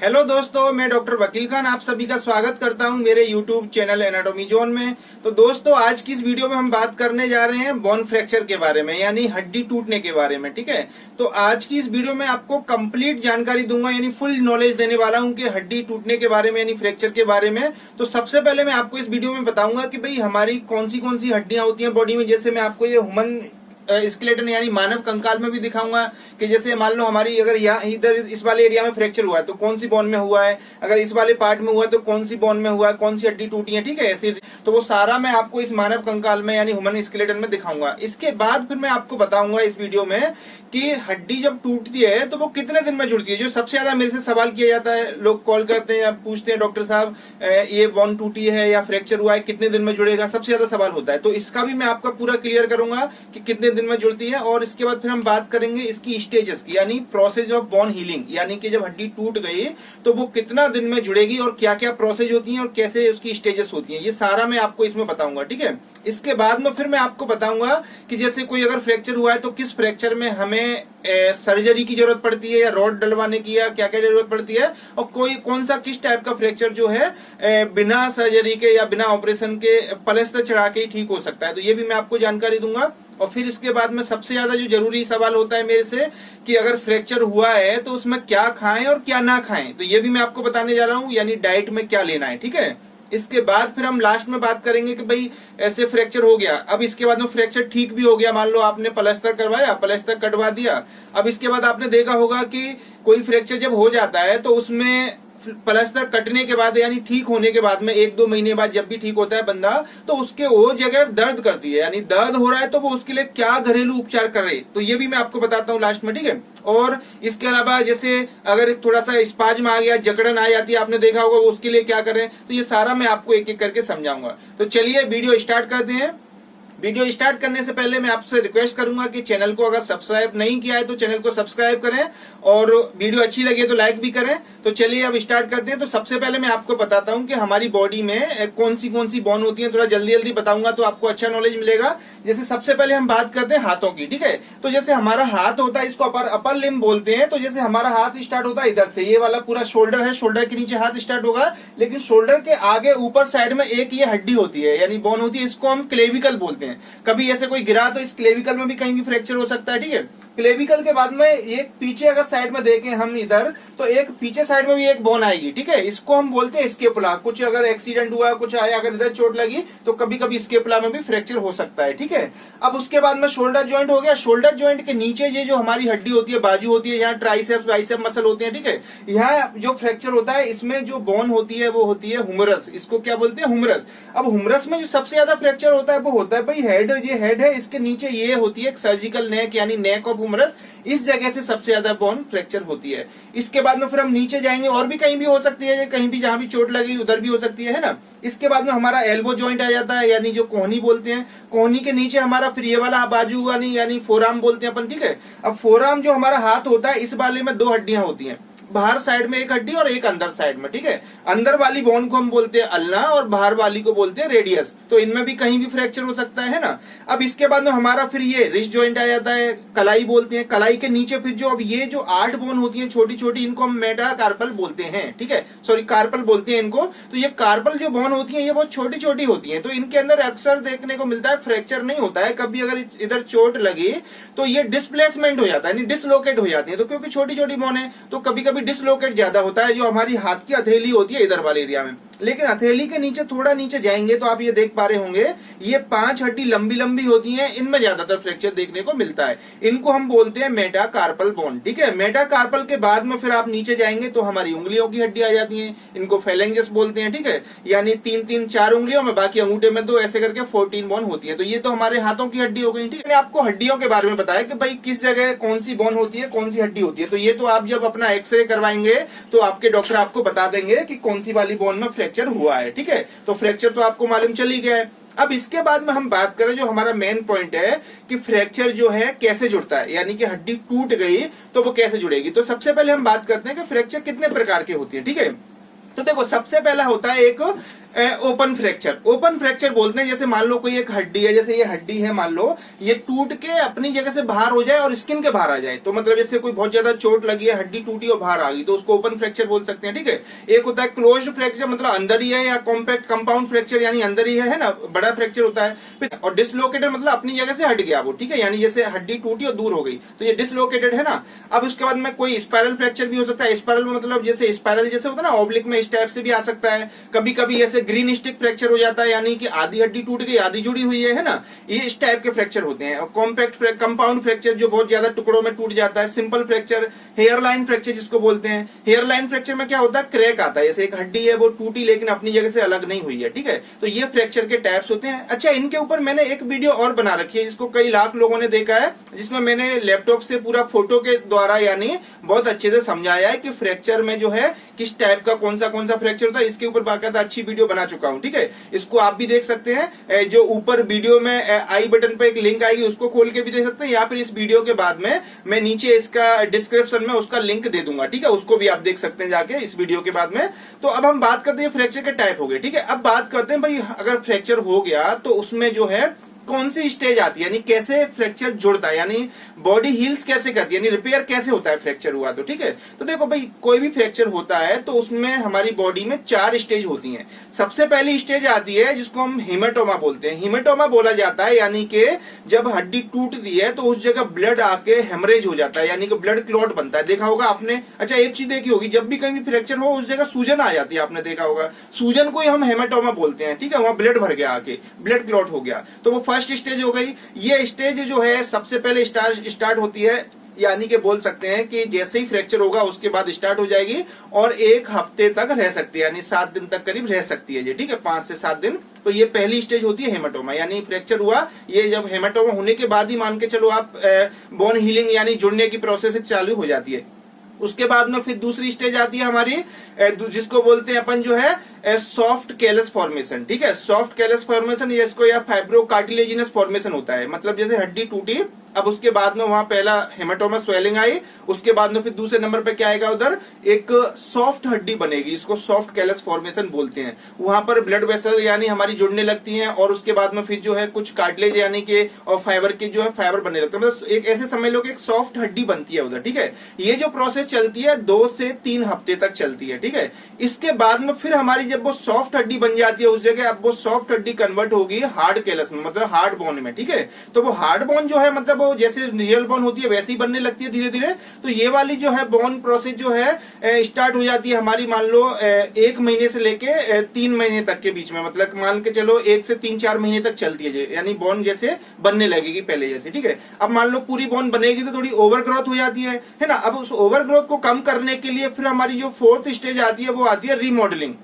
Hello दोस्तों, मैं doctor वकील खान आप सभी का स्वागत करता हूं मेरे यूट्यूब चैनल एनाटॉमी जोन में। तो दोस्तों, आज की इस वीडियो में हम बात करने जा रहे हैं बोन फ्रैक्चर के बारे में, यानी हड्डी टूटने के बारे में। ठीक है, तो आज की इस वीडियो में आपको कंप्लीट जानकारी दूंगा, यानी फुल नॉलेज देने वाला हूं कि हड्डी टूटने के बारे में, यानी फ्रैक्चर के बारे में। तो सबसे पहले मैं आपको इस वीडियो में बताऊंगा कि भाई हमारी कौन सी हड्डियां होती हैं बॉडी में। जैसे मैं आपको ये ह्यूमन स्केलेटन यानी मानव कंकाल में भी दिखाऊंगा कि जैसे मान लो हमारी अगर यहाँ इधर इस वाले एरिया में फ्रैक्चर हुआ है तो कौन सी बोन में हुआ है, अगर इस वाले पार्ट में हुआ है तो कौन सी बोन में हुआ है, कौन सी हड्डी टूटी है। ठीक है, ऐसे तो वो सारा मैं आपको इस मानव कंकाल में यानी ह्यूमन स्केलेटन में दिखाऊंगा। इसके बाद फिर मैं आपको बताऊंगा इस वीडियो में कि हड्डी जब टूटती है तो वो कितने दिन में जुड़ती है। जो सबसे ज्यादा मेरे से सवाल किया जाता है, लोग कॉल करते हैं या पूछते हैं, डॉक्टर साहब ये बोन टूटी है या फ्रैक्चर हुआ है, कितने दिन में जुड़ेगा, सबसे ज्यादा सवाल होता है। तो इसका भी मैं आपका पूरा क्लियर करूंगा कि कितने दिन में जुड़ती है। और इसके बाद फिर हम बात करेंगे इसकी स्टेजेस की, यानी प्रोसेस ऑफ बोन हीलिंग, यानी कि जब हड्डी टूट गई तो वो कितना दिन में जुड़ेगी और क्या क्या प्रोसेस होती है और कैसे उसकी स्टेजेस होती है, ये सारा मैं आपको इसमें बताऊंगा। ठीक है, इसके बाद में फिर मैं आपको बताऊंगा कि जैसे कोई अगर फ्रैक्चर हुआ है तो किस फ्रैक्चर में हमें सर्जरी की जरूरत पड़ती है या रॉड डलवाने की या क्या क्या जरूरत पड़ती है, और कोई कौन सा किस टाइप का फ्रैक्चर जो है बिना सर्जरी के या बिना ऑपरेशन के प्लास्टर चढ़ा के ही ठीक हो सकता है। तो ये भी मैं आपको जानकारी दूंगा। और फिर इसके बाद में सबसे ज्यादा जो जरूरी सवाल होता है मेरे से कि अगर फ्रैक्चर हुआ है तो उसमें क्या खाएं और क्या ना खाएं, तो ये भी मैं आपको बताने जा रहा हूं, यानी डाइट में क्या लेना है। ठीक है, इसके बाद फिर हम लास्ट में बात करेंगे कि भाई ऐसे फ्रैक्चर हो गया, अब इसके बाद में फ्रैक्चर ठीक भी हो गया, मान लो आपने प्लास्टर करवाया, प्लास्टर कटवा दिया। अब इसके बाद आपने देखा होगा कि कोई फ्रैक्चर जब हो जाता है तो उसमें प्लास्टर कटने के बाद यानी ठीक होने के बाद में 1-2 महीने बाद जब भी ठीक होता है बंदा, तो उसके वो जगह दर्द करती है, यानी दर्द हो रहा है तो वो उसके लिए क्या घरेलू उपचार करे, तो ये भी मैं आपको बताता हूँ लास्ट में। ठीक है, और इसके अलावा जैसे अगर थोड़ा सा स्पाज्म आ गया, जकड़न आ जाती है, आपने देखा होगा, वो उसके लिए क्या करें, तो ये सारा मैं आपको एक एक करके समझाऊंगा। तो चलिए वीडियो स्टार्ट करते हैं। वीडियो स्टार्ट करने से पहले मैं आपसे रिक्वेस्ट करूंगा कि चैनल को अगर सब्सक्राइब नहीं किया है तो चैनल को सब्सक्राइब करें और वीडियो अच्छी लगे तो लाइक भी करें। तो चलिए अब स्टार्ट करते हैं। तो सबसे पहले मैं आपको बताता हूं कि हमारी बॉडी में कौन सी बोन होती है, थोड़ा जल्दी जल्दी बताऊंगा तो आपको अच्छा नॉलेज मिलेगा। जैसे सबसे पहले हम बात करते हैं हाथों की। ठीक है, तो जैसे हमारा हाथ होता है इसको अपर लिम्ब बोलते हैं। तो जैसे हमारा हाथ स्टार्ट होता है इधर से, ये वाला पूरा शोल्डर है, शोल्डर के नीचे हाथ स्टार्ट होगा, लेकिन शोल्डर के आगे ऊपर साइड में एक ये हड्डी होती है यानी बोन होती है, इसको हम क्लेविकल बोलते हैं। कभी ऐसे कोई गिरा तो इस क्लेविकल में भी कहीं भी फ्रैक्चर हो सकता है। ठीक है, क्लेविकल के बाद में एक पीछे अगर साइड में देखें हम इधर, तो एक पीछे साइड में भी एक बोन आएगी। ठीक है, इसको हम बोलते हैं स्केपुला। कुछ अगर एक्सीडेंट हुआ, कुछ आया, अगर इधर चोट लगी तो कभी कभी स्केपुला में भी फ्रैक्चर हो सकता है। ठीक है, अब उसके बाद में शोल्डर जॉइंट हो गया। शोल्डर जॉइंट के नीचे ये जो हमारी हड्डी होती है, बाजू होती है, यहाँ ट्राइसेप्स बाइसेप मसल होते हैं। ठीक है, यहाँ जो फ्रैक्चर होता है इसमें जो बोन होती है वो होती है हुमरस, इसको क्या बोलते हैं, हुमरस। अब हुमरस में जो सबसे ज्यादा फ्रैक्चर होता है वो होता है भाई हेड, ये हेड है, इसके नीचे ये होती है सर्जिकल नेक यानी नेक ऑफ हुमरस, इस जगह से सबसे ज्यादा बोन फ्रैक्चर होती है। इसके बाद में फिर हम नीचे जाएंगे, और भी कहीं भी हो सकती है, कहीं भी जहां भी चोट लगी उधर भी हो सकती है ना। इसके बाद में हमारा एल्बो जॉइंट आ जाता है, यानी जो कोहनी बोलते हैं। कोहनी के नीचे हमारा फिर ये वाला बाजू वाली यानी फोरआर्म बोलते हैं अपन। ठीक है, अब फोरआर्म जो हमारा हाथ होता है, इस वाले में 2 हड्डियां होती हैं, बाहर साइड में एक हड्डी और एक अंदर साइड में। ठीक है, अंदर वाली बोन को हम बोलते हैं अल्ना और बाहर वाली को बोलते हैं रेडियस। तो इनमें भी कहीं भी फ्रैक्चर हो सकता है ना। अब इसके बाद में हमारा फिर ये रिस्ट जॉइंट आ जाता है, कलाई बोलते हैं। कलाई के नीचे फिर जो अब ये जो 8 बोन होती हैं छोटी छोटी, इनको हम मेटाकार्पल बोलते हैं। ठीक है, सॉरी कार्पल बोलते हैं इनको। तो ये कार्पल जो बोन होती है ये बहुत छोटी छोटी होती है, तो इनके अंदर अक्सर देखने को मिलता है फ्रैक्चर नहीं होता है। कभी अगर इधर चोट लगी तो ये डिस्प्लेसमेंट हो जाता है, डिसलोकेट हो जाती है। तो क्योंकि छोटी छोटी बोन है तो कभी कभी डिसलोकेट ज्यादा होता है, जो हमारी हाथ की हथेली होती है इधर वाले एरिया में। लेकिन हथेली के नीचे थोड़ा नीचे जाएंगे तो आप ये देख पा रहे होंगे ये 5 हड्डी लंबी लंबी होती हैं, इनमें ज्यादातर फ्रैक्चर देखने को मिलता है। इनको हम बोलते हैं मेटाकार्पल बोन। ठीक है, मेटाकार्पल के बाद में फिर आप नीचे जाएंगे तो हमारी उंगलियों की हड्डी आ जाती है, इनको फेलेंजेस बोलते हैं। ठीक है, यानी 3-3-4 उंगलियों में, बाकी अंगूठे में 2, ऐसे करके 14 बोन होती है। तो ये तो हमारे हाथों की हड्डी हो गई। ठीक है, आपको हड्डियों के बारे में बताया कि भाई किस जगह कौन सी बोन होती है, कौन सी हड्डी होती है। तो ये तो आप जब अपना एक्सरे करवाएंगे तो आपके डॉक्टर आपको बता देंगे कि कौन सी वाली बोन में फ्रैक्चर हुआ है। ठीक है, तो फ्रैक्चर तो आपको मालूम चल ही गया है। अब इसके बाद में हम बात करें जो हमारा मेन पॉइंट है कि फ्रैक्चर जो है कैसे जुड़ता है, यानी कि हड्डी टूट गई तो वो कैसे जुड़ेगी। तो सबसे पहले हम बात करते हैं कि फ्रैक्चर कितने प्रकार के होती है। ठीक है, तो देखो सबसे पहला होता है एक ओपन फ्रैक्चर। ओपन फ्रैक्चर बोलते हैं जैसे मान लो कोई एक हड्डी है, जैसे ये हड्डी है मान लो, ये टूट के अपनी जगह से बाहर हो जाए और स्किन के बाहर आ जाए, तो मतलब जैसे कोई बहुत ज्यादा चोट लगी है, हड्डी टूटी और बाहर आ गई, तो उसको ओपन फ्रैक्चर बोल सकते हैं। ठीक है, एक होता है क्लोज्ड फ्रैक्चर, मतलब अंदर ही है, या कॉम्पैक्ट कंपाउंड फ्रैक्चर यानी अंदर ही है ना, बड़ा फ्रैक्चर होता है। और डिसलोकेटेड मतलब अपनी जगह से हट गया वो, ठीक है, यानी जैसे हड्डी टूटी और दूर हो गई, तो ये डिसलोकेटेड है ना। अब उसके बाद में कोई स्पाइरल फ्रैक्चर भी हो सकता है। स्पाइरल मतलब जैसे स्पाइरल जैसे होता है ना ऑब्लिक में, इस टाइप से भी आ सकता है। कभी कभी ऐसे ग्रीन स्टिक फ्रैक्चर हो जाता है, यानी कि आधी हड्डी टूट गई आधी जुड़ी हुई है ना, ये इस टाइप के फ्रैक्चर होते हैं। कॉम्पैक्ट कंपाउंड फ्रैक्चर जो बहुत ज्यादा टुकड़ों में टूट जाता है। Simple fracture, hairline fracture जिसको बोलते हैं। हेयर लाइन फ्रैक्चर में क्या होता है, क्रैक आता है, जैसे एक हड्डी है वो टूटी लेकिन अपनी जगह से अलग नहीं हुई है। ठीक है, तो ये फ्रैक्चर के टाइप्स होते हैं। अच्छा, इनके ऊपर मैंने एक वीडियो और बना रखी है जिसको कई लाख लोगों ने देखा है, जिसमें मैंने लैपटॉप से पूरा फोटो के द्वारा यानी बहुत अच्छे से समझाया है कि फ्रैक्चर में जो है किस टाइप का कौन सा फ्रैक्चर होता है। इसके ऊपर बाकायदा अच्छी वीडियो बना चुका हूं। ठीक है, इसको आप भी देख सकते हैं, जो ऊपर वीडियो में आई बटन पे एक लिंक आएगी उसको खोल के भी देख सकते हैं, या फिर इस वीडियो के बाद में मैं नीचे इसका डिस्क्रिप्शन में उसका लिंक दे दूंगा। ठीक है, उसको भी आप देख सकते हैं जाके इस वीडियो के बाद में। तो अब हम बात करते हैं फ्रैक्चर के टाइप हो गए। ठीक है, अब बात करते हैं भाई अगर फ्रैक्चर हो गया तो उसमें जो है कौन सी स्टेज आती है, यानी कैसे फ्रैक्चर जुड़ता है, यानी बॉडी हील्स कैसे करती है, यानी रिपेयर कैसे होता है फ्रैक्चर हुआ तो। ठीक है, तो देखो भाई कोई भी फ्रैक्चर होता है तो उसमें हमारी बॉडी में 4 स्टेज होती हैं। सबसे पहली स्टेज आती है जिसको हम हेमेटोमा बोलते हैं। हेमेटोमा बोला जाता है यानी कि जब हड्डी टूटती है तो उस जगह ब्लड आके हेमरेज हो जाता है, यानी कि ब्लड क्लॉट बनता है। देखा होगा आपने। अच्छा, एक चीज देखी होगी, जब भी कहीं फ्रैक्चर हो उस जगह सूजन आ जाती है, आपने देखा होगा। सूजन को ही हम हेमेटोमा बोलते हैं। ठीक है, वहां ब्लड भर गया, आके ब्लड क्लॉट हो गया, तो वो फर्स्ट स्टेज हो गई। ये स्टेज जो है सबसे पहले स्टार्ट होती है, यानी कि बोल सकते हैं कि जैसे ही फ्रैक्चर होगा उसके बाद स्टार्ट हो जाएगी और 1 हफ्ते तक रह सकती है, यानी 7 दिन तक करीब रह सकती है ये। ठीक है, 5 से 7 दिन। तो ये पहली स्टेज होती है हेमाटोमा, यानी फ्रैक्चर हुआ, ये जब हेमाटोमा होने के बाद ही मान के चलो आप बोन हीलिंग यानी जुड़ने की प्रोसेस चालू हो जाती है। उसके बाद में फिर दूसरी स्टेज आती है हमारी, जिसको बोलते हैं अपन जो है सॉफ्ट कैलस फॉर्मेशन। ठीक है, सॉफ्ट कैलस फॉर्मेशन, इसको या फाइब्रो कार्टिलेजिनस फॉर्मेशन होता है। मतलब जैसे हड्डी टूटी, अब उसके बाद में वहां पहला हेमाटोमा स्वेलिंग आई, उसके बाद में फिर दूसरे नंबर पे क्या आएगा, उधर एक सॉफ्ट हड्डी बनेगी, इसको सॉफ्ट कैलस फॉर्मेशन बोलते हैं। वहां पर ब्लड वेसल यानी हमारी जुड़ने लगती हैं और उसके बाद में फिर जो है कुछ कार्टिलेज यानी के और फाइबर के जो है फाइबर बनने लगते हैं। मतलब एक ऐसे समझ लो कि एक सॉफ्ट हड्डी बनती है उधर। ठीक है, ये जो प्रोसेस चलती है 2 से 3 हफ्ते तक चलती है। ठीक है, इसके बाद में फिर हमारी जब वो सॉफ्ट हड्डी बन जाती है उस जगह, अब वो सॉफ्ट हड्डी कन्वर्ट होगी हार्ड कैलस में, मतलब हार्ड बोन में। ठीक है, तो वो हार्ड बोन जो है मतलब वो जैसे रियल बोन होती है वैसी बनने लगती है धीरे धीरे। तो ये वाली जो है बोन प्रोसेस जो है स्टार्ट हो जाती है हमारी मान लो 1 महीने से लेके 3 महीने तक के बीच में, मतलब मान के चलो 1 से 3-4 महीने तक चलती है, यानी बोन जैसे बनने लगेगी पहले जैसे। ठीक है, अब मान लो पूरी बोन बनेगी तो थोड़ी ओवर ग्रोथ हो जाती है ना। अब उस ओवर ग्रोथ को कम करने के लिए फिर हमारी जो 4th स्टेज आती है वो आती है रीमॉडलिंग।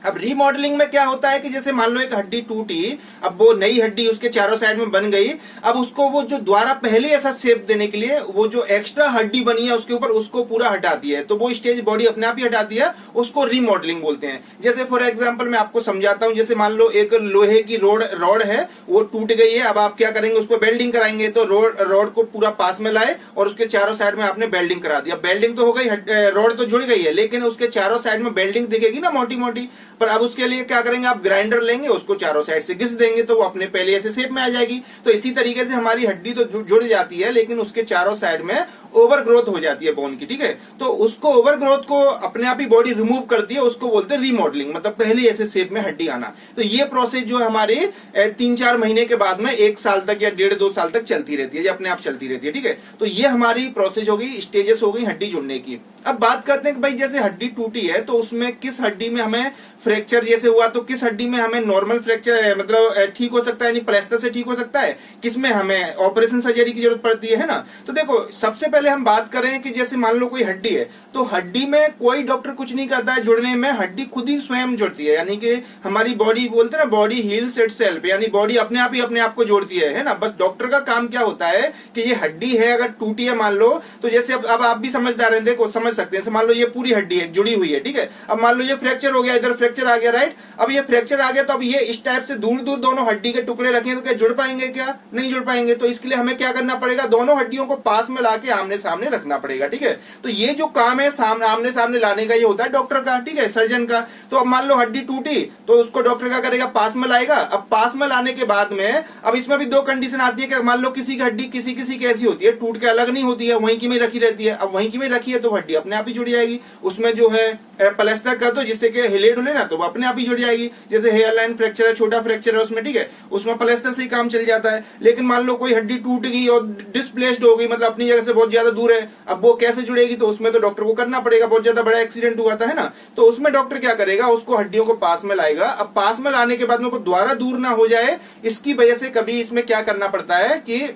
अब रीमॉडलिंग में क्या होता है कि जैसे मान लो एक हड्डी टूटी, अब वो नई हड्डी उसके चारों साइड में बन गई, अब उसको वो जो द्वारा पहले ऐसा शेप देने के लिए वो जो एक्स्ट्रा हड्डी बनी है उसके ऊपर उसको पूरा हटाती है, तो वो स्टेज बॉडी अपने आप ही हटाती है, उसको रीमॉडलिंग बोलते हैं। जैसे फॉर एग्जांपल मैं आपको समझाता हूं, जैसे मान लो एक लोहे की रॉड है, वो टूट गई है, अब आप क्या करेंगे, उस पर बेल्डिंग कराएंगे, तो रॉड को पूरा पास में लाए और उसके चारों साइड में आपने बेल्डिंग करा दिया। बेल्डिंग तो हो गई, रॉड तो जुड़ गई है, लेकिन उसके चारों साइड में बेल्डिंग दिखेगी ना मोटी मोटी, पर अब उसके लिए क्या करेंगे, आप ग्राइंडर लेंगे, उसको चारों साइड से घिस देंगे तो वो अपने पहले ऐसे शेप में आ जाएगी। तो इसी तरीके से हमारी हड्डी तो जुड़ जाती है लेकिन उसके चारों साइड में ओवर ग्रोथ हो जाती है बोन की। ठीक है, तो उसको ओवर ग्रोथ को अपने आप ही बॉडी रिमूव करती है, उसको बोलते हैं रीमॉडलिंग, मतलब पहले ऐसे शेप में हड्डी आना। तो ये प्रोसेस जो हमारे 3-4 महीने के बाद में 1 साल तक या 1.5-2 साल तक चलती रहती है, ये अपने आप चलती रहती है। ठीक है, तो ये हमारी प्रोसेस होगी, स्टेजेस हो गई हड्डी जुड़ने की। अब बात करते हैं कि भाई जैसे हड्डी टूटी है तो उसमें किस हड्डी में हमें फ्रैक्चर जैसे हुआ तो किस हड्डी में हमें नॉर्मल फ्रैक्चर मतलब ठीक हो सकता है, यानी प्लास्टर से ठीक हो सकता है, किसमें हमें ऑपरेशन सर्जरी की जरूरत पड़ती है ना। तो देखो सबसे पहले हम बात करें कि जैसे मान लो कोई हड्डी है तो हड्डी में कोई डॉक्टर कुछ नहीं करता है जुड़ने में, हड्डी खुद ही स्वयं जुड़ती है, यानी कि हमारी बॉडी बोलते हैं ना बॉडी हील्स इटसेल्फ, यानी बॉडी अपने आप ही अपने आप को जोड़ती है ना। बस डॉक्टर का काम क्या होता है कि ये हड्डी है अगर टूटी है मान लो, तो जैसे अब आप भी समझदार हैं, देखो समझ सकते हैं, मान लो ये पूरी हड्डी है जुड़ी हुई है। ठीक है, अब मान लो ये फ्रैक्चर हो गया, इधर फ्रैक्चर आ गया, राइट। अब ये फ्रैक्चर आ गया तो अब ये इस टाइप से दूर दूर दोनों हड्डी के टुकड़े रखें तो क्या जुड़ पाएंगे, क्या नहीं जुड़ पाएंगे। तो इसके लिए हमें क्या करना पड़ेगा, दोनों हड्डियों को पास में लाके आमने सामने रखना पड़ेगा, ठीक है। तो ये जो काम है आमने सामने लाने का, ये होता है डॉक्टर का, ठीक है, सर्जन का। तो अब मान लो हड्डी टूटी तो उसको डॉक्टर क्या करेगा, पास में लाएगा। अब पास में लाने के बाद में अब इसमें भी दो कंडीशन आती है कि मान लो किसी की हड्डी किसी किसी की ऐसी होती है, टूट के अलग नहीं होती है, वहीं की में रखी रहती है। अब वहीं की में रखी है तो हड्डी अपने आप ही जुड़ जाएगी। उसमें जो है प्लास्टर कर दो जिससे कि हिले डुले ना, तो वो अपने आप ही जुड़ जाएगी। जैसे हेयर लाइन फ्रैक्चर है, छोटा फ्रैक्चर है उसमें, ठीक है, उसमें प्लास्टर से ही काम चल जाता है। लेकिन मान लो कोई हड्डी टूट गई और डिस्प्लेस्ड हो गई, मतलब अपनी जगह से बहुत ज्यादा दूर है, अब वो कैसे जुड़ेगी, तो उसमें तो डॉक्टर को करना पड़ेगा। बहुत ज्यादा बड़ा एक्सीडेंट हुआ था, है ना, तो उसमें डॉक्टर क्या करेगा, उसको हड्डियों को पास में लाएगा। अब पास में लाने के बाद में वो दोबारा दूर ना हो जाए, इसकी वजह से कभी इसमें क्या करना पड़ता है कि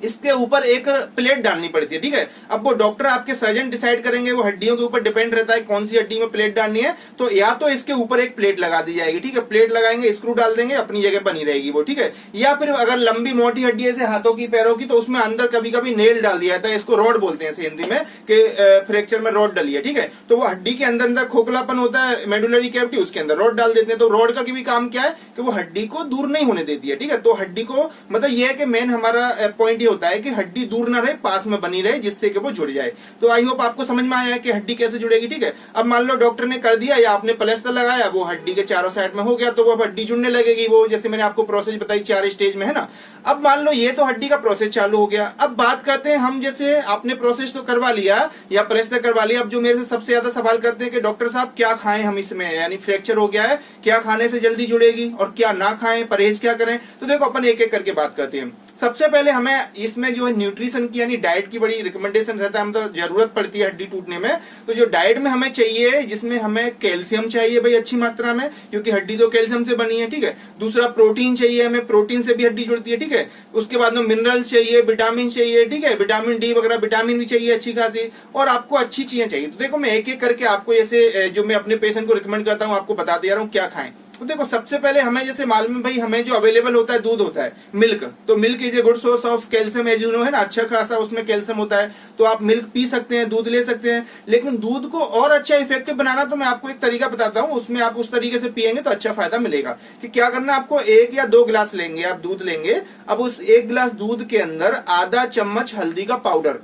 इसके ऊपर एक प्लेट डालनी पड़ती है, ठीक है। अब वो डॉक्टर आपके सर्जन डिसाइड करेंगे, वो हड्डियों के ऊपर डिपेंड रहता है कौन सी हड्डी में प्लेट डालनी है। तो या तो इसके ऊपर एक प्लेट लगा दी जाएगी, ठीक है, प्लेट लगाएंगे, स्क्रू डाल देंगे, अपनी जगह बनी रहेगी वो, ठीक है। या फिर अगर लंबी मोटी हड्डी है हाथों की पैरों की, तो उसमें अंदर कभी कभी नेल डाल दिया जाता है, इसको रॉड बोलते हैं हिंदी में, कि फ्रैक्चर में रॉड डली है, ठीक है। तो वो हड्डी के अंदर अंदर खोखलापन होता है, मेडुलरी कैविटी, उसके अंदर रॉड डाल देते हैं। तो रॉड का भी काम क्या है कि वो हड्डी को दूर नहीं होने देती है, ठीक है। तो हड्डी को मतलब ये है कि मेन हमारा पॉइंट ये होता है कि हड्डी दूर ना रहे, पास में बनी रहे, जिससे कि वो जुड़ जाए। तो आई होप आपको समझ में आया है कि हड्डी कैसे जुड़ेगी, ठीक है। अब मान लो डॉक्टर ने कर दिया या आपने प्लास्टर लगाया, वो हड्डी के चारों साइड में हो गया, तो वो हड्डी जुड़ने लगेगी, वो जैसे मैंने आपको प्रोसेस बताई 4 स्टेज में, है ना। अब मान लो ये तो हड्डी का प्रोसेस चालू हो गया। अब बात करते हैं हम, जैसे आपने प्रोसेस तो करवा लिया या प्लास्टर करवा लिया, अब जो मेरे से सबसे ज्यादा सवाल करते हैं कि डॉक्टर साहब क्या खाएं हम इसमें, यानी फ्रैक्चर हो गया है, क्या खाने से जल्दी जुड़ेगी और क्या ना खाएं, परहेज क्या करें। तो देखो अपन एक एक करके बात करते हैं। सबसे पहले हमें इसमें जो है न्यूट्रिशन की यानी डाइट की बड़ी रिकमेंडेशन रहता है, मतलब जरूरत पड़ती है हड्डी टूटने में। तो जो डाइट में हमें चाहिए, जिसमें हमें कैल्शियम चाहिए भाई अच्छी मात्रा में, क्योंकि हड्डी तो कैल्शियम से बनी है, ठीक है। दूसरा प्रोटीन चाहिए हमें, प्रोटीन से भी हड्डी जुड़ती है, ठीक है। उसके बाद में मिनरल्स चाहिए, विटामिन चाहिए, ठीक है, विटामिन डी वगैरह विटामिन भी चाहिए अच्छी खासी, और आपको अच्छी चीजें चाहिए। तो देखो मैं एक एक करके आपको जैसे जो मैं अपने पेशेंट को रिकमेंड करता हूँ आपको बता दे रहा हूँ क्या खाएं। तो देखो सबसे पहले हमें जैसे मालूम है भाई, हमें जो अवेलेबल होता है दूध होता है, मिल्क। तो milk is a good source of calcium, as you know, है ना, अच्छा खासा उसमें कैल्शियम होता है। तो आप मिल्क पी सकते हैं, दूध ले सकते हैं। लेकिन दूध को और अच्छा इफेक्टिव बनाना, तो मैं आपको एक तरीका बताता हूँ, उसमें आप उस तरीके से पियेंगे तो अच्छा फायदा मिलेगा। कि क्या करना, आपको 1 या 2 गिलास लेंगे आप दूध लेंगे। अब उस 1 गिलास दूध के अंदर आधा चम्मच हल्दी का पाउडर,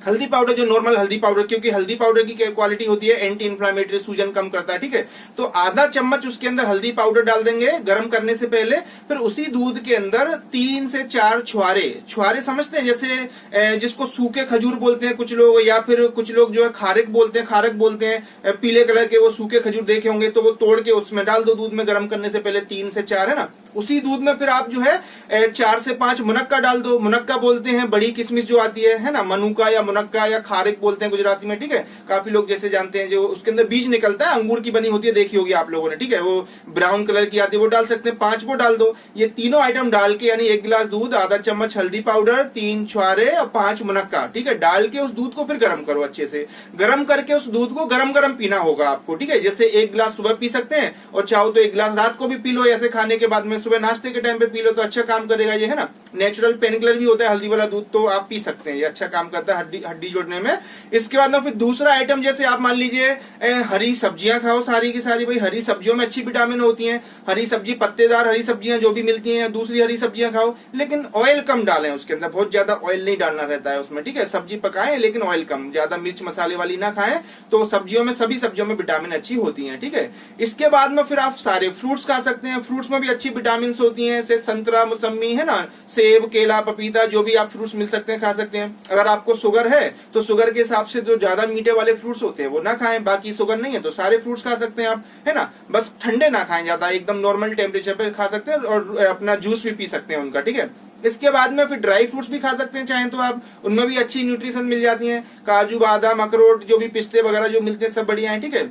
हल्दी पाउडर जो नॉर्मल हल्दी पाउडर, क्योंकि हल्दी पाउडर की क्वालिटी होती है एंटी इन्फ्लामेटरी, सूजन कम करता है, ठीक है। तो आधा चम्मच उसके अंदर हल्दी पाउडर डाल देंगे गर्म करने से पहले। फिर उसी दूध के अंदर 3 से 4 छुहारे समझते हैं, जैसे जिसको सूखे खजूर बोलते हैं कुछ लोग, या फिर कुछ लोग जो है खारक बोलते हैं, पीले कलर के वो सूखे खजूर देखे होंगे, तो वो तोड़ के उसमें डाल दो दूध में गर्म करने से पहले, 3 से 4, है ना। उसी दूध में फिर आप जो है 4 से 5 मुनक्का डाल दो। मुनक्का बोलते हैं बड़ी किशमिश जो आती है ना, मनुका या मुनक्का या खारिक बोलते हैं गुजराती में, ठीक है। काफी लोग जैसे जानते हैं, जो उसके अंदर बीज निकलता है, अंगूर की बनी होती है, देखी होगी आप लोगों ने, ठीक है, वो ब्राउन कलर की आती है, वो डाल सकते हैं, 5 वो डाल दो। ये तीनों आइटम डाल के, यानी 1 गिलास दूध, आधा चम्मच हल्दी पाउडर, 3 छुहारे और 5 मुनक्का, ठीक है, डाल के उस दूध को फिर गर्म करो अच्छे से। गर्म करके उस दूध को गरम गरम पीना होगा आपको, ठीक है। जैसे 1 गिलास सुबह पी सकते हैं, और चाहो तो 1 गिलास रात को भी पी लो, ऐसे खाने के बाद में, सुबह नाश्ते के टाइम पे पी लो तो अच्छा काम करेगा ये, है ना। नेचुरल पेन किलर भी होता है हल्दी वाला दूध, तो आप पी सकते हैं, ये अच्छा काम करता है हड्डी जोड़ने में। इसके बाद में फिर दूसरा आइटम, जैसे आप मान लीजिए हरी सब्जियां खाओ सारी की सारी। भाई हरी सब्जियों में अच्छी विटामिन होती हैं, हरी सब्जी, पत्तेदार हरी सब्जियां जो भी मिलती हैं, दूसरी हरी सब्जियां खाओ, लेकिन ऑयल कम डालें उसके अंदर, बहुत ज्यादा ऑयल नहीं डालना रहता है उसमें, ठीक है। सब्जी पकाएं लेकिन ऑयल कम, ज्यादा मिर्च मसाले वाली ना खाएं। तो सब्जियों में, सभी सब्जियों में विटामिन अच्छी होती है, ठीक है। इसके बाद में फिर आप सारे फ्रूट्स खा सकते हैं, फ्रूट्स में भी अच्छी विटामिन होती है, जैसे संतरा, मौसम्मी, है ना, सेब, केला, पपीता, जो भी आप फ्रूट्स मिल सकते हैं खा सकते हैं। अगर आपको शुगर है तो शुगर के हिसाब से जो ज्यादा मीठे वाले फ्रूट्स होते हैं वो ना खाएं, बाकी शुगर नहीं है तो सारे फ्रूट्स खा सकते हैं आप, है ना। बस ठंडे ना खाएं ज्यादा, एकदम नॉर्मल टेम्परेचर पे खा सकते हैं, और अपना जूस भी पी सकते हैं उनका, ठीक है। इसके बाद में फिर ड्राई फ्रूट्स भी खा सकते हैं चाहें तो आप, उनमें भी अच्छी न्यूट्रिशन मिल जाती है, काजू, बादाम, अखरोट, जो भी पिस्ते वगैरह जो मिलते हैं सब बढ़िया है, ठीक है।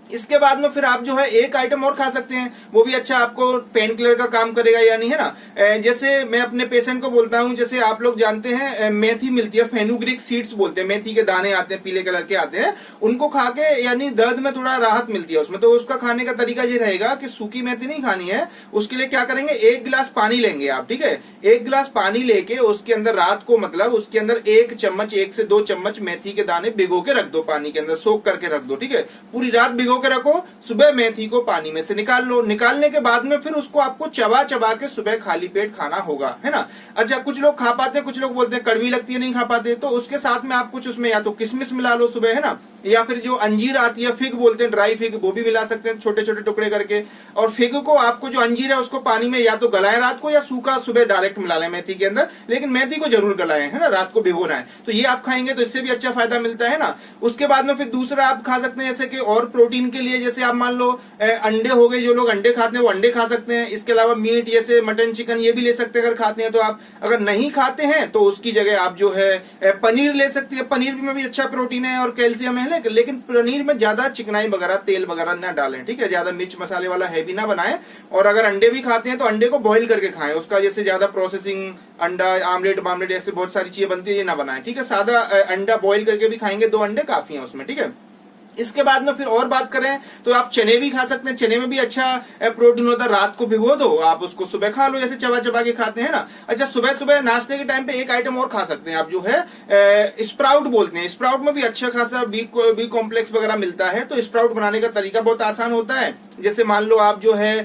इसके बाद में फिर आप जो है एक आइटम और खा सकते हैं, वो भी अच्छा आपको पेन किलर का काम करेगा, यानी, है ना। जैसे मैं अपने पेशेंट को बोलता हूं, जैसे आप लोग जानते हैं मेथी मिलती है, फेनुग्रीक सीड्स बोलते हैं, मेथी के दाने आते हैं, पीले कलर के आते हैं, उनको खा के यानी दर्द में थोड़ा राहत मिलती है उसमें। तो उसका खाने का तरीका ये रहेगा कि सूखी मेथी नहीं खानी है, उसके लिए क्या करेंगे, 1 गिलास पानी लेंगे आप, ठीक है। 1 गिलास पानी लेके उसके अंदर रात को, मतलब उसके अंदर 1 चम्मच, 1 से 2 चम्मच मेथी के दाने भिगो के रख दो, पानी के अंदर सोख करके रख दो, ठीक है। पूरी रात भिगो भिगो के रखो, सुबह मेथी को पानी में से निकाल लो। निकालने के बाद में फिर उसको आपको चबा चबा के सुबह खाली पेट खाना होगा, है ना। अच्छा, कुछ लोग खा पाते हैं, कुछ लोग बोलते हैं कड़वी लगती है नहीं खा पाते, तो उसके साथ में आप कुछ उसमें या तो किशमिश मिला लो सुबह, है ना, या फिर जो अंजीर आती है, फिग बोलते हैं, ड्राई फिग, वो भी मिला सकते हैं छोटे छोटे टुकड़े करके। और फिग को आपको जो अंजीर है उसको पानी में या तो गलाएं रात को, या सूखा सुबह डायरेक्ट मिला लें मेथी के अंदर, लेकिन मेथी को जरूर गलाएं, है ना, रात को भिगोना है। तो ये आप खाएंगे तो इससे भी अच्छा फायदा मिलता है ना। उसके बाद में फिर दूसरा आप खा सकते हैं, जैसे कि और प्रोटीन के लिए, जैसे आप मान लो अंडे हो गए, जो लोग अंडे खाते हैं वो अंडे खा सकते हैं। इसके अलावा मीट जैसे मटन चिकन ये भी ले सकते हैं अगर खाते हैं तो आप। अगर नहीं खाते हैं तो उसकी जगह आप जो है पनीर ले सकते हैं। पनीर में भी अच्छा प्रोटीन है और कैल्शियम है, लेकिन पनीर में ज्यादा चिकनाई वगैरह तेल वगैरह ना डालें, ठीक है, ज्यादा मिर्च मसाले वाला हैवी ना बनाएं। और अगर अंडे भी खाते हैं तो अंडे को बॉईल करके खाएं, उसका जैसे ज्यादा प्रोसेसिंग अंडा आमलेट मामलेट ऐसे बहुत सारी चीजें बनती है, ये ना बनाएं, ठीक है। सादा अंडा बॉईल करके भी खाएंगे, 2 अंडे काफी हैं उसमें, ठीक है। इसके बाद में फिर और बात करें तो आप चने भी खा सकते हैं। चने में भी अच्छा प्रोटीन होता है, रात को भिगो दो, आप उसको सुबह खा लो, जैसे चबा चबा के खाते हैं ना। अच्छा, सुबह सुबह नाश्ते के टाइम पे एक आइटम और खा सकते हैं आप, जो है स्प्राउट बोलते हैं। स्प्राउट में भी अच्छा खासा बी कॉम्प्लेक्स वगैरह मिलता है। तो स्प्राउट बनाने का तरीका बहुत आसान होता है। जैसे मान लो आप जो है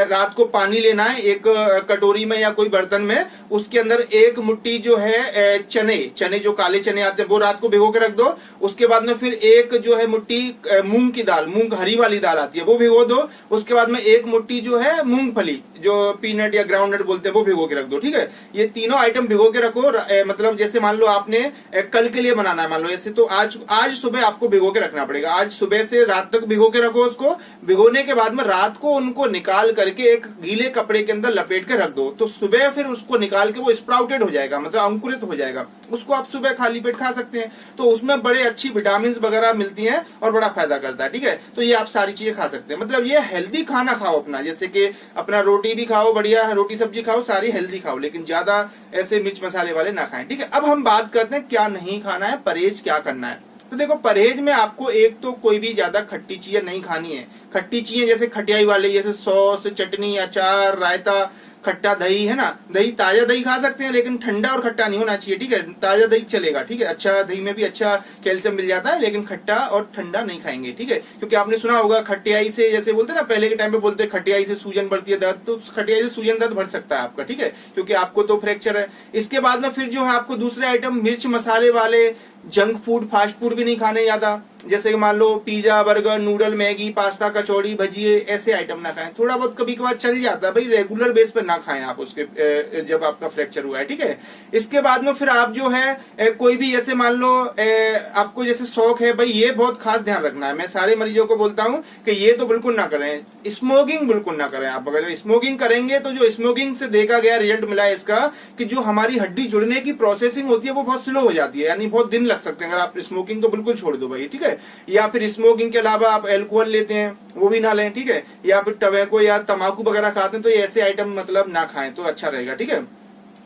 रात को पानी लेना है एक कटोरी में या कोई बर्तन में, उसके अंदर एक मुट्ठी जो है चने जो काले चने आते हैं वो रात को भिगो के रख दो। उसके बाद में फिर एक जो है मुट्ठी मूंग की दाल, मूंग हरी वाली दाल आती है, वो भिगो दो। उसके बाद में एक मुट्ठी जो है मूंगफली, जो पीनट या ग्राउंडनट बोलते हैं, वो भिगो के रख दो, ठीक है। ये तीनों आइटम भिगो के रखो। मतलब जैसे मान लो आपने कल के लिए बनाना है, मान लो ऐसे, तो आज सुबह आपको भिगो के रखना पड़ेगा। आज सुबह से रात तक भिगो के रखो उसको। भिगोने के बाद में रात को उनको निकाल करके एक गीले कपड़े के अंदर लपेट के रख दो। तो सुबह फिर उसको निकाल के वो स्प्राउटेड हो जाएगा, मतलब अंकुरित हो जाएगा। उसको आप सुबह खाली पेट खा सकते हैं। तो उसमें बड़े अच्छी विटामिन वगैरह मिलती हैं और बड़ा फायदा करता है, ठीक है। तो ये आप सारी चीजें खा सकते हैं। मतलब ये हेल्दी खाना खाओ अपना, जैसे कि अपना रोटी भी खाओ, बढ़िया रोटी सब्जी खाओ, सारी हेल्दी खाओ, लेकिन ज्यादा ऐसे मिर्च मसाले वाले ना खाएं, ठीक है। अब हम बात करते हैं क्या नहीं खाना है, परहेज क्या करना है। तो देखो, परहेज में आपको एक तो कोई भी ज्यादा खट्टी चीजें नहीं खानी है। खट्टी चीजें जैसे खटियाई वाले, जैसे सॉस, चटनी, अचार, रायता, खट्टा दही, है ना। दही ताजा दही खा सकते हैं, लेकिन ठंडा और खट्टा नहीं होना चाहिए, ठीक है। ताजा दही चलेगा, ठीक है। अच्छा, दही में भी अच्छा कैल्शियम मिल जाता है, लेकिन खट्टा और ठंडा नहीं खाएंगे, ठीक है। क्योंकि आपने सुना होगा खटियाई से, जैसे बोलते हैं ना, पहले के टाइम पे बोलते हैं खटियाई से सूजन बढ़ती है, दर्द, तो खटियाई से सूजन दर्द बढ़ सकता है आपका, ठीक है, क्योंकि आपको तो फ्रैक्चर है। इसके बाद में फिर जो है आपको दूसरे आइटम मिर्च मसाले वाले जंक फूड, फास्ट फूड भी नहीं खाने ज्यादा। जैसे कि मान लो pizza, burger, noodle, Maggi, pasta, kachori, bhajiye, ऐसे आइटम ना खाएं। थोड़ा बहुत कभी कभार चल जाता है भाई, रेगुलर बेस पे ना खाएं आप उसके, जब आपका फ्रैक्चर हुआ है, ठीक है। इसके बाद में फिर आप जो है कोई भी, जैसे मान लो आपको जैसे शौक है भाई, ये बहुत खास ध्यान रखना है। मैं सारे मरीजों को बोलता हूँ कि ये तो बिल्कुल ना करें, स्मोकिंग बिल्कुल ना करें। आप अगर स्मोकिंग करेंगे तो जो स्मोकिंग से देखा गया रिजल्ट मिला है इसका, कि जो हमारी हड्डी जुड़ने की प्रोसेसिंग होती है वो बहुत स्लो हो जाती है, यानी बहुत दिन लग सकते हैं। अगर आप स्मोकिंग तो बिल्कुल छोड़ दो भाई, ठीक है। या फिर स्मोकिंग के अलावा आप अल्कोहल लेते हैं, वो भी ना लें, ठीक है। या फिर टबैको या तंबाकू वगैरह खाते हैं, तो ये ऐसे आइटम मतलब ना खाएं तो अच्छा रहेगा, ठीक है।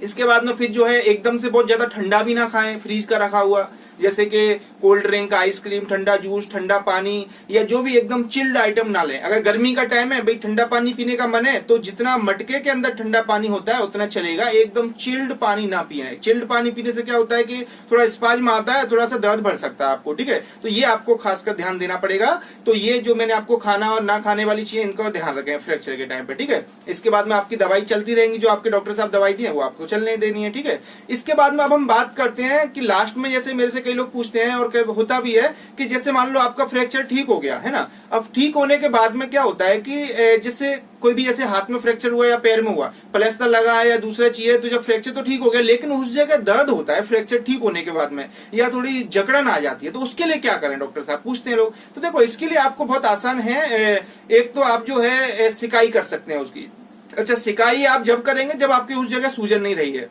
इसके बाद में फिर जो है एकदम से बहुत ज्यादा ठंडा भी ना खाएं, फ्रीज का रखा हुआ, जैसे कि कोल्ड ड्रिंक, आइसक्रीम, ठंडा जूस, ठंडा पानी, या जो भी एकदम चिल्ड आइटम ना लें। अगर गर्मी का टाइम है भाई, ठंडा पानी पीने का मन है, तो जितना मटके के अंदर ठंडा पानी होता है उतना चलेगा, एकदम चिल्ड पानी ना पिए। चिल्ड पानी पीने से क्या होता है कि थोड़ा स्पाज्म आता है, थोड़ा सा दर्द बढ़ सकता है आपको, ठीक है। तो ये आपको खासकर ध्यान देना पड़ेगा। तो ये जो मैंने आपको खाना और ना खाने वाली चीजें, इनका ध्यान रखें फ्रैक्चर के टाइम पे, ठीक है। इसके बाद में आपकी दवाई चलती रहेंगी, जो आपके डॉक्टर साहब दवाई दिए वो आपको चलने देनी है, ठीक है। इसके बाद में अब हम बात करते हैं कि लास्ट में, जैसे मेरे से कई लोग पूछते हैं और होता भी है कि जैसे मान लो आपका फ्रैक्चर ठीक हो गया है ना, अब ठीक होने के बाद में क्या होता है कि जैसे कोई भी जैसे हाथ में फ्रैक्चर हुआ या पैर में हुआ, प्लास्टर लगा है या दूसरा चीज है, तो जब फ्रैक्चर तो ठीक हो गया, लेकिन उस जगह दर्द होता है फ्रैक्चर ठीक होने के बाद में, या थोड़ी जकड़न आ जाती है, तो उसके लिए क्या करें डॉक्टर साहब, पूछते हैं लोग। तो देखो, इसके लिए आपको बहुत आसान है। एक तो आप जो है सिकाई कर सकते हैं उसकी। अच्छा, सिकाई आप जब करेंगे जब आपकी उस जगह सूजन नहीं रही है।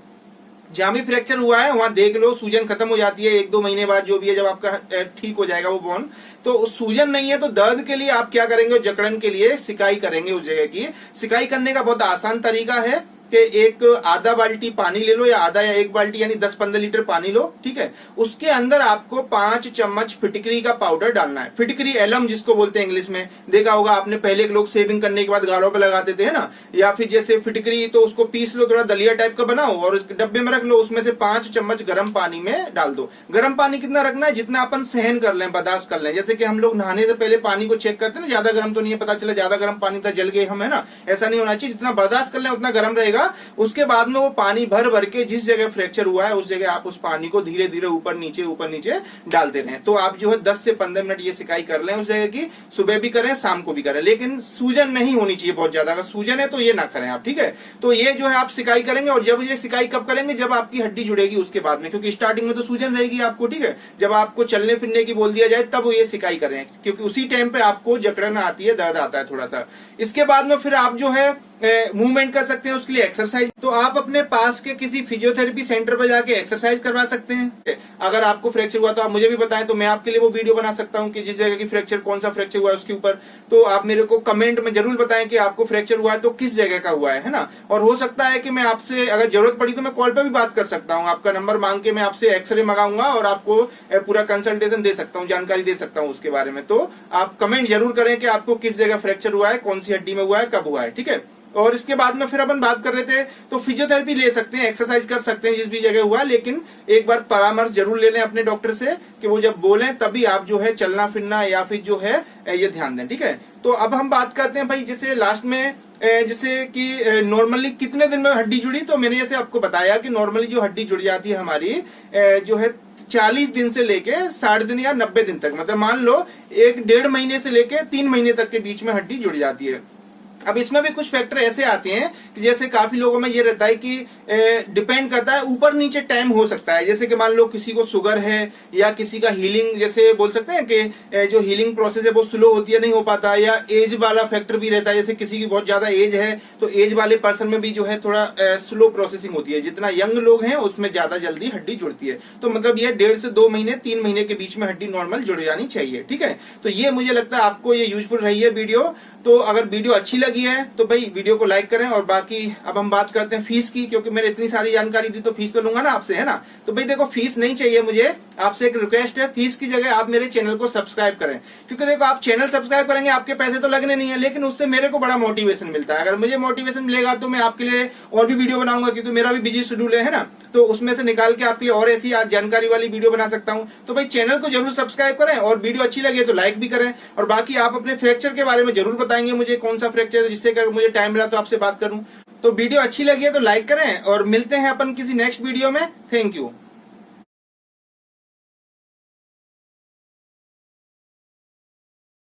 जहां भी फ्रैक्चर हुआ है वहां देख लो, सूजन खत्म हो जाती है 1-2 महीने बाद, जो भी है, जब आपका ठीक हो जाएगा वो बोन। तो सूजन नहीं है तो दर्द के लिए आप क्या करेंगे, जकड़न के लिए सिकाई करेंगे उस जगह की। सिकाई करने का बहुत आसान तरीका है। कि एक आधा बाल्टी पानी ले लो, या आधा या एक बाल्टी यानी 10-15 लीटर पानी लो, ठीक है। उसके अंदर आपको 5 चम्मच फिटकरी का पाउडर डालना है। फिटकरी एलम जिसको बोलते हैं इंग्लिश में, देखा होगा आपने, पहले के लोग शेविंग करने के बाद गालों पे लगाते थे, है ना। या फिर जैसे फिटकरी, तो उसको पीस लो, थोड़ा दलिया टाइप का बनाओ और उस डब्बे में रख लो। उसमें से 5 चम्मच गर्म पानी में डाल दो। गर्म पानी कितना रखना है, जितना अपन सहन कर लें, बर्दाश्त कर लें। जैसे कि हम लोग नहाने से पहले पानी को चेक करते हैं ना, ज्यादा गर्म तो नहीं है, पता चला ज्यादा गर्म पानी था, जल गए हम, है ना। ऐसा नहीं होना चाहिए, जितना बर्दाश्त कर लें उतना गर्म रहेगा। उसके बाद में वो पानी भर भर के जिस जगह फ्रैक्चर हुआ है उस जगह आप उस पानी को धीरे धीरे ऊपर नीचे डालते रहें। तो आप जो है 10 से 15 मिनट ये सिकाई कर लें उस जगह की। सुबह भी करें, शाम को भी करें, लेकिन सूजन नहीं होनी चाहिए बहुत ज्यादा। अगर सूजन है तो ये ना करें आप, ठीक है। तो ये जो है आप सिकाई करेंगे, और जब ये सिकाई कब करेंगे, जब आपकी हड्डी जुड़ेगी उसके बाद में, क्योंकि स्टार्टिंग में तो सूजन रहेगी आपको, ठीक है। जब आपको चलने फिरने की बोल दिया जाए तब ये सिकाई करें, क्योंकि उसी टाइम पे आपको जकड़न आती है, दर्द आता है थोड़ा सा। इसके बाद में फिर आप जो है मूवमेंट कर सकते हैं, उसके लिए एक्सरसाइज। तो आप अपने पास के किसी फिजियोथेरेपी सेंटर पर जाके एक्सरसाइज करवा सकते हैं। अगर आपको फ्रैक्चर हुआ तो आप मुझे भी बताएं, तो मैं आपके लिए वो वीडियो बना सकता हूं कि जिस जगह की फ्रैक्चर, कौन सा फ्रैक्चर हुआ है उसके ऊपर। तो आप मेरे को कमेंट में जरूर बताएं कि आपको फ्रैक्चर हुआ है तो किस जगह का हुआ है ना। और हो सकता है कि मैं आपसे, अगर जरूरत पड़ी तो मैं कॉल पर भी बात कर सकता हूँ। आपका नंबर मांग के मैं आपसे एक्सरे मंगाऊंगा और आपको पूरा कंसल्टेशन दे सकता हूँ, जानकारी दे सकता हूँ उसके बारे में। तो आप कमेंट जरूर करें कि आपको किस जगह फ्रैक्चर हुआ है, कौन सी हड्डी में हुआ है, कब हुआ है, ठीक है। और इसके बाद में फिर अपन बात कर रहे थे, तो फिजियोथेरेपी ले सकते हैं, एक्सरसाइज कर सकते हैं जिस भी जगह हुआ है, लेकिन एक बार परामर्श जरूर ले लें अपने डॉक्टर से कि वो जब बोलें तभी आप जो है चलना फिरना या फिर जो है ये ध्यान दें, ठीक है। तो अब हम बात करते हैं भाई, जैसे लास्ट में जैसे कि नॉर्मली कितने दिन में हड्डी जुड़ी। तो मैंने जैसे आपको बताया कि नॉर्मली जो हड्डी जुड़ जाती है हमारी जो है 40 दिन से लेके 60 दिन या 90 दिन तक, मतलब मान लो 1-1.5 महीने से लेके 3 महीने तक के बीच में हड्डी जुड़ जाती है। अब इसमें भी कुछ फैक्टर ऐसे आते हैं कि जैसे काफी लोगों में ये रहता है कि डिपेंड करता है, ऊपर नीचे टाइम हो सकता है। जैसे कि मान लो किसी को शुगर है, या किसी का हीलिंग, जैसे बोल सकते हैं कि जो हीलिंग प्रोसेस है वो स्लो होती है, नहीं हो पाता, या एज वाला फैक्टर भी रहता है। जैसे किसी की बहुत ज्यादा एज है तो एज वाले पर्सन में भी जो है थोड़ा स्लो प्रोसेसिंग होती है। जितना यंग लोग हैं उसमें ज्यादा जल्दी हड्डी जुड़ती है। तो मतलब ये 1.5 से 2 महीने 3 महीने के बीच में हड्डी नॉर्मल जुड़ जानी चाहिए, ठीक है। तो ये मुझे लगता है आपको ये यूजफुल रही है वीडियो। तो अगर वीडियो अच्छी लगी है तो भाई वीडियो को लाइक करें। और बाकी अब हम बात करते हैं फीस की, क्योंकि मैंने इतनी सारी जानकारी दी तो फीस तो लूंगा ना आपसे, है ना। तो भाई देखो, फीस नहीं चाहिए मुझे, आपसे एक रिक्वेस्ट है, फीस की जगह आप मेरे चैनल को सब्सक्राइब करें। क्योंकि देखो, आप चैनल सब्सक्राइब करेंगे, आपके पैसे तो लगने नहीं है, लेकिन उससे मेरे को बड़ा मोटिवेशन मिलता है। अगर मुझे मोटिवेशन मिलेगा तो मैं आपके लिए और भी वीडियो बनाऊंगा, क्योंकि मेरा भी बिजी शेड्यूल है ना। तो उसमें से निकाल के आपके लिए और ऐसी जानकारी वाली वीडियो बना सकता हूं। तो भाई चैनल को जरूर सब्सक्राइब करें, और वीडियो अच्छी लगे तो लाइक भी करें। और बाकी आप अपने फ्रैक्चर के बारे में जरूर बताएंगे मुझे, कौन सा फ्रैक्चर है, जिससे अगर मुझे टाइम मिला तो आपसे बात करूं। तो वीडियो अच्छी लगी है तो लाइक करें, और मिलते हैं अपन किसी नेक्स्ट वीडियो में। Thank you.